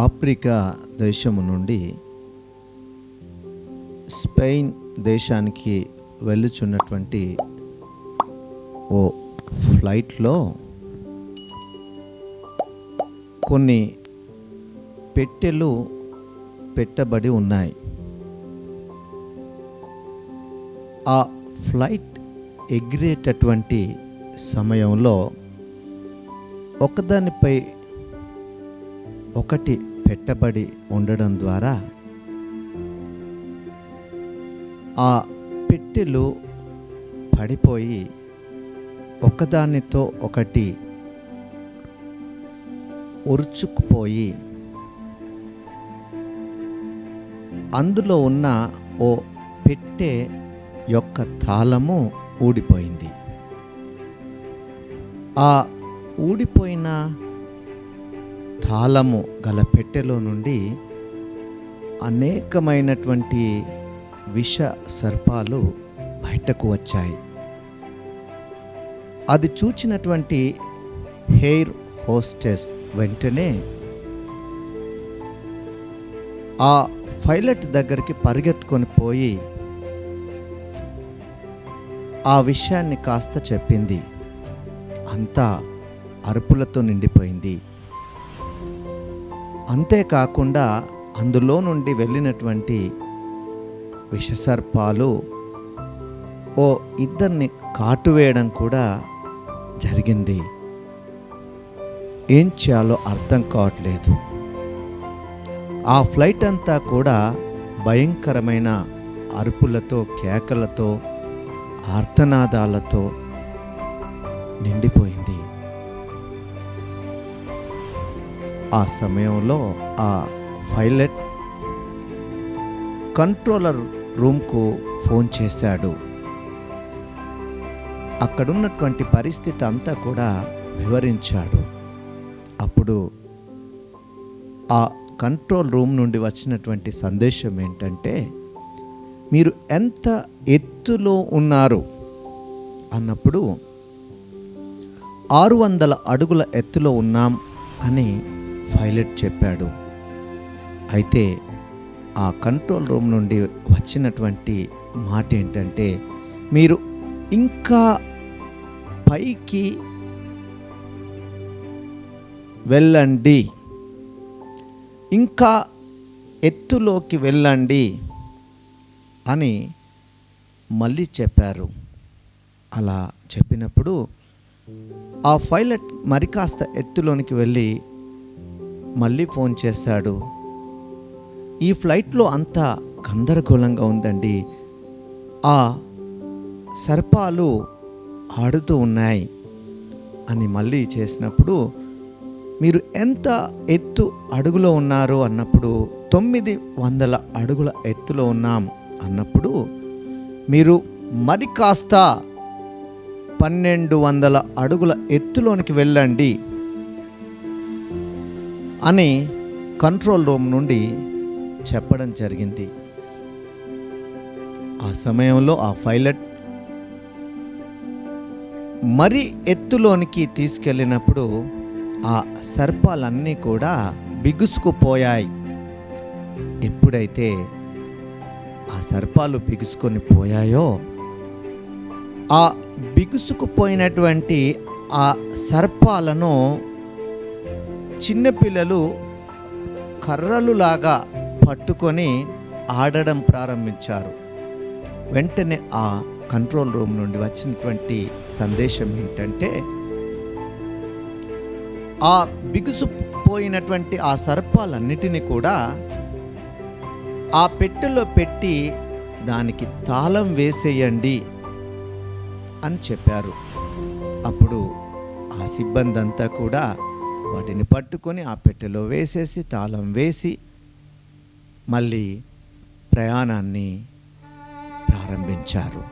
Africa దేశము నుండి Spain దేశానికి వెళ్ళుచున్నటువంటి ఓ ఫ్లైట్లో కొన్ని పెట్టెలు పెట్టబడి ఉన్నాయి. ఆ ఫ్లైట్ ఎగిరేటటువంటి సమయంలో ఒకదానిపై ఒకటి పెట్టబడి ఉండడం ద్వారా ఆ పెట్టెలు పడిపోయి ఒకదానితో ఒకటి ఉరుచుకుపోయి అందులో ఉన్న ఓ పెట్టె యొక్క తాళము ఊడిపోయింది. ఆ ఊడిపోయిన తాళము గల పెట్టెలో నుండి అనేకమైనటువంటి విష సర్పాలు బయటకు వచ్చాయి. అది చూచినటువంటి ఎయిర్ హోస్టెస్ వెంటనే ఆ పైలట్ దగ్గరికి పరిగెత్తుకొని పోయి ఆ విషయాన్ని కాస్త చెప్పింది. అంతా అరుపులతో నిండిపోయింది. అంతేకాకుండా అందులో నుండి వెళ్ళినటువంటి విషసర్పాలు ఓ ఇద్దరిని కాటువేయడం కూడా జరిగింది. ఏం చేయాలో అర్థం కావట్లేదు. ఆ ఫ్లైట్ అంతా కూడా భయంకరమైన అరుపులతో, కేకలతో, ఆర్తనాదాలతో నిండిపోయింది. ఆ సమయంలో ఆ పైలట్ కంట్రోలర్ రూమ్కు ఫోన్ చేశాడు. అక్కడున్నటువంటి పరిస్థితి అంతా కూడా వివరించాడు. అప్పుడు ఆ కంట్రోల్ రూమ్ నుండి వచ్చినటువంటి సందేశం ఏంటంటే, మీరు ఎంత ఎత్తులో ఉన్నారు అన్నప్పుడు 600 అడుగుల ఎత్తులో ఉన్నాం అని పైలట్ చెప్పాడు. అయితే ఆ కంట్రోల్ రూమ్ నుండి వచ్చినటువంటి మాట ఏంటంటే, మీరు ఇంకా పైకి వెళ్ళండి, ఇంకా ఎత్తులోకి వెళ్ళండి అని మళ్ళీ చెప్పారు. అలా చెప్పినప్పుడు ఆ పైలట్ మరి కాస్త ఎత్తులోనికి వెళ్ళి మళ్ళీ ఫోన్ చేశాడు. ఈ ఫ్లైట్లో అంతా గందరగోళంగా ఉందండి, ఆ సర్పాలు ఆడుతూ ఉన్నాయి అని మళ్ళీ చేసినప్పుడు, మీరు ఎంత ఎత్తు అడుగులో ఉన్నారు అన్నప్పుడు 900 అడుగుల ఎత్తులో ఉన్నాం అన్నప్పుడు, మీరు మరి కాస్త 1200 అడుగుల ఎత్తులోనికి వెళ్ళండి అని కంట్రోల్ రూమ్ నుండి చెప్పడం జరిగింది. ఆ సమయంలో ఆ పైలట్ మరి ఎత్తులోనికి తీసుకెళ్ళినప్పుడు ఆ సర్పాలన్నీ కూడా బిగుసుకుపోయాయి. ఎప్పుడైతే ఆ సర్పాలు బిగుసుకొని పోయాయో, ఆ బిగుసుకుపోయినటువంటి ఆ సర్పాలను చిన్నపిల్లలు కర్రలులాగా పట్టుకొని ఆడడం ప్రారంభించారు. వెంటనే ఆ కంట్రోల్ రూమ్ నుండి వచ్చినటువంటి సందేశం ఏంటంటే, ఆ బిగుసుపోయినటువంటి ఆ సర్పాలన్నిటినీ కూడా ఆ పెట్టెలో పెట్టి దానికి తాళం వేసేయండి అని చెప్పారు. అప్పుడు ఆ సిబ్బంది అంతా కూడా వాటిని పట్టుకొని ఆ పెట్టెలో వేసేసి తాళం వేసి మళ్ళీ ప్రయాణాన్ని ప్రారంభించారు.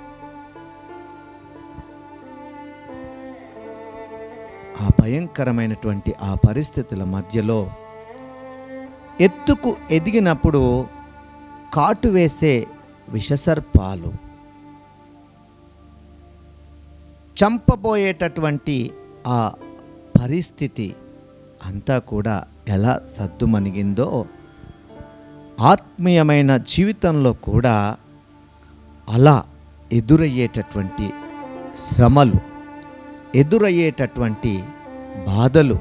ఆ భయంకరమైనటువంటి ఆ పరిస్థితుల మధ్యలో ఎత్తుకు ఎదిగినప్పుడు కాటు వేసే విషసర్పాలు, చంపబోయేటటువంటి ఆ పరిస్థితి అంతా కూడా ఎలా సద్దుమణిగిందో ఆత్మీయమైన జీవితంలో కూడా అలా ఎదురయ్యేటటువంటి శ్రమలు, ఎదురయ్యేటటువంటి బాధలు,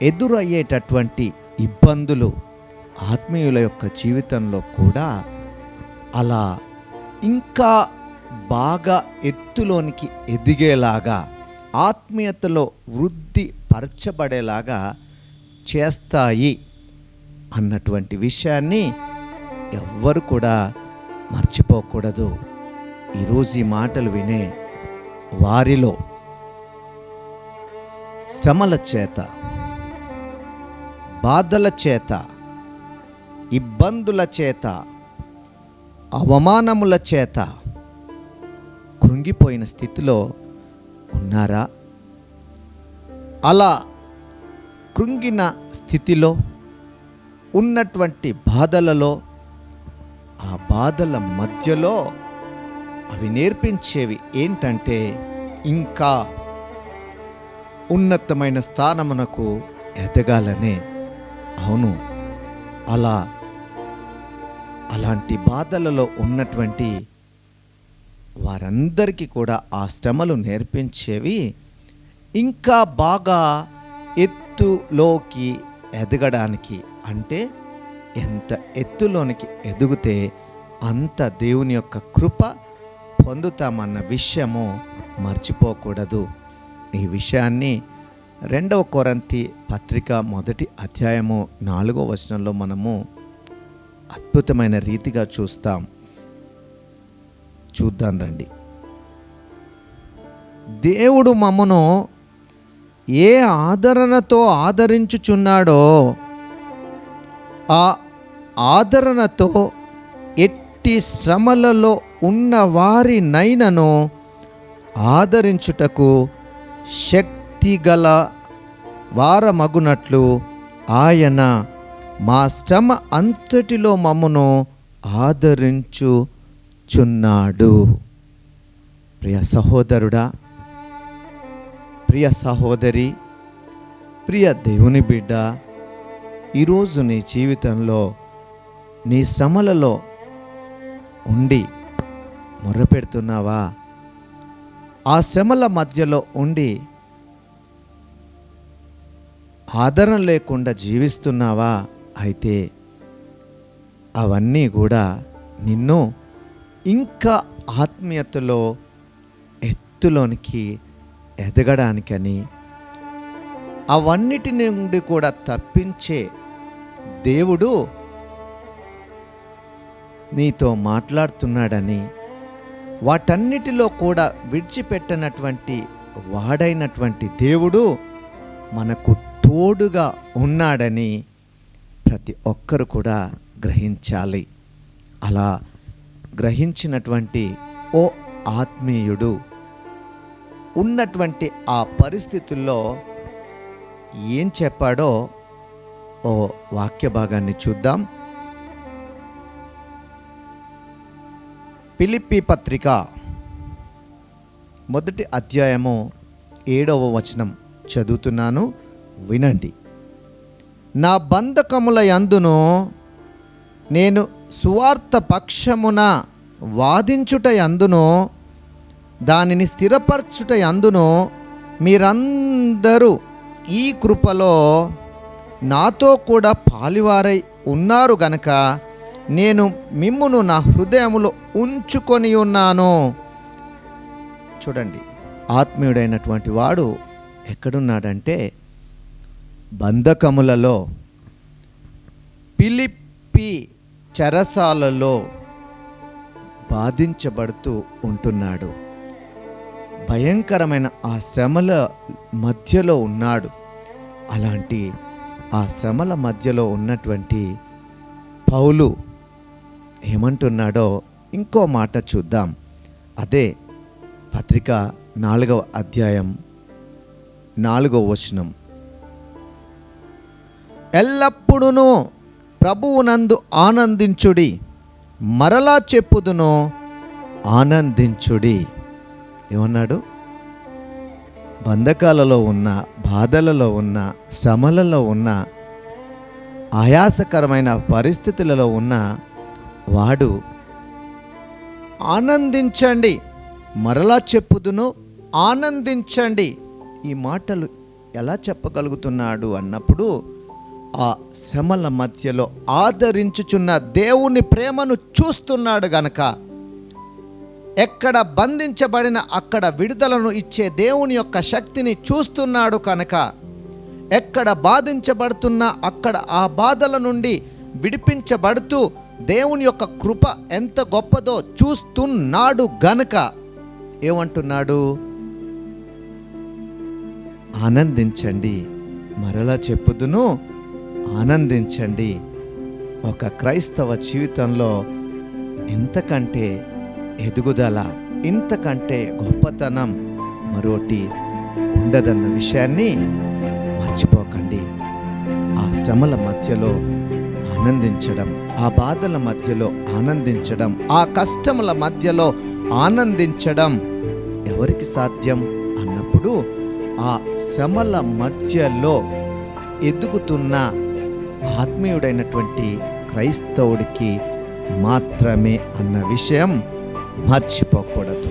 ఎదురయ్యేటటువంటి ఇబ్బందులు ఆత్మీయుల యొక్క జీవితంలో కూడా అలా ఇంకా బాగా ఎత్తులోనికి ఎదిగేలాగా, ఆత్మీయతలో వృద్ధి పరచబడేలాగా చేస్తాయి అన్నటువంటి విషయాన్ని ఎవ్వరు కూడా మర్చిపోకూడదు. ఈరోజు ఈ మాటలు వినే వారిలో శ్రమల చేత, బాధల చేత, ఇబ్బందుల చేత, అవమానముల చేత కృంగిపోయిన స్థితిలో ఉన్నారా? అలా కృంగిన స్థితిలో ఉన్నటువంటి బాధలలో, ఆ బాధల మధ్యలో అవి నేర్పించేవి ఏంటంటే ఇంకా ఉన్నతమైన స్థానమునకు ఎదగాలనే. అవును, అలాంటి బాధలలో ఉన్నటువంటి వారందరికీ కూడా ఆ శ్రమలు నేర్పించేవి ఇంకా బాగా ఎత్తులోకి ఎదగడానికి. అంటే ఎంత ఎత్తులోనికి ఎదిగితే అంత దేవుని యొక్క కృప పొందుతామన్న విషయము మర్చిపోకూడదు. ఈ విషయాన్ని 2 కొరింథీ పత్రిక 1వ అధ్యాయము 4వ వచనంలో మనము అద్భుతమైన రీతిగా చూద్దాం రండి. దేవుడు మమ్మను ఏ ఆదరణతో ఆదరించుచున్నాడో ఆ ఆదరణతో ఎట్టి శ్రమలలో ఉన్న వారినైనను ఆదరించుటకు శక్తిగల వారమగునట్లు ఆయన మా శ్రమ అంతటిలో మమ్మను ఆదరించుచున్నాడు. ప్రియ సహోదరుడా, ప్రియ సహోదరి, ప్రియ దేవుని బిడ్డ, ఈరోజు నీ జీవితంలో నీ శ్రమలలో ఉండి మొర్రపెడుతున్నావా? ఆ శ్రమల మధ్యలో ఉండి ఆదరణ లేకుండా జీవిస్తున్నావా? అయితే అవన్నీ కూడా నిన్ను ఇంకా ఆత్మీయతలో ఎత్తులోనికి ఎదగడానికని, అవన్నిటి నుండి కూడా తప్పించే దేవుడు నీతో మాట్లాడుతున్నాడని, వాటన్నిటిలో కూడా విడిచిపెట్టనటువంటి వాడైనటువంటి దేవుడు మనకు తోడుగా ఉన్నాడని ప్రతి ఒక్కరు కూడా గ్రహించాలి. అలా గ్రహించినటువంటి ఓ ఆత్మీయుడు ఉన్నటువంటి ఆ పరిస్థితుల్లో ఏం చెప్పాడో ఓ వాక్య భాగాన్ని చూద్దాం. ఫిలిప్పీ పత్రిక 1వ అధ్యాయము 7వ వచనం చదువుతున్నాను, వినండి. నా బంధకముల యందును నేను సువార్త పక్షమున వాదించుట యందును దానిని స్థిరపరచుట యందును మీరందరూ ఈ కృపలో నాతో కూడా పాలివారై ఉన్నారు గనక నేను మిమ్మును నా హృదయములో ఉంచుకొని ఉన్నాను. చూడండి, ఆత్మీయుడైనటువంటి వాడు ఎక్కడున్నాడంటే బంధకములలో, ఫిలిప్పీ చెరసాలలో బాధించబడుతూ ఉంటున్నాడు. భయంకరమైన ఆ శ్రమల మధ్యలో ఉన్నాడు. అలాంటి ఆ శ్రమల మధ్యలో ఉన్నటువంటి పౌలు ఏమంటున్నాడో ఇంకో మాట చూద్దాం. అదే పత్రిక 4వ అధ్యాయం 4వ వచనం. ఎల్లప్పుడూ ప్రభువునందు ఆనందించుడి, మరలా చెప్పుదును ఆనందించుడి. ఏమన్నాడు? బంధకాలలో ఉన్న, బాధలలో ఉన్న, శ్రమలలో ఉన్న ఆయాసకరమైన పరిస్థితులలో ఉన్న వాడు ఆనందించండి, మరలా చెప్పుదును ఆనందించండి. ఈ మాటలు ఎలా చెప్పగలుగుతున్నాడు అన్నప్పుడు ఆ శ్రమల మధ్యలో ఆదరించుచున్న దేవుని ప్రేమను చూస్తున్నాడు గనక, ఎక్కడ బంధించబడిన అక్కడ విడుదలను ఇచ్చే దేవుని యొక్క శక్తిని చూస్తున్నాడు కనుక, ఎక్కడ బాధించబడుతున్నా అక్కడ ఆ బాధల నుండి విడిపించబడుతూ దేవుని యొక్క కృప ఎంత గొప్పదో చూస్తున్నాడు గనక ఏమంటున్నాడు? ఆనందించండి, మరలా చెప్పుదును ఆనందించండి. ఒక క్రైస్తవ జీవితంలో ఇంతకంటే ఎదుగుదల, ఇంతకంటే గొప్పతనం మరోటి ఉండదన్న విషయాన్ని మర్చిపోకండి. ఆ శ్రమల మధ్యలో ఆనందించడం, ఆ బాధల మధ్యలో ఆనందించడం, ఆ కష్టముల మధ్యలో ఆనందించడం ఎవరికి సాధ్యం అన్నప్పుడు ఆ శ్రమల మధ్యలో ఎదుగుతున్న ఆత్మీయుడైనటువంటి క్రైస్తవుడికి మాత్రమే అన్న విషయం మర్చిపోకూడదు.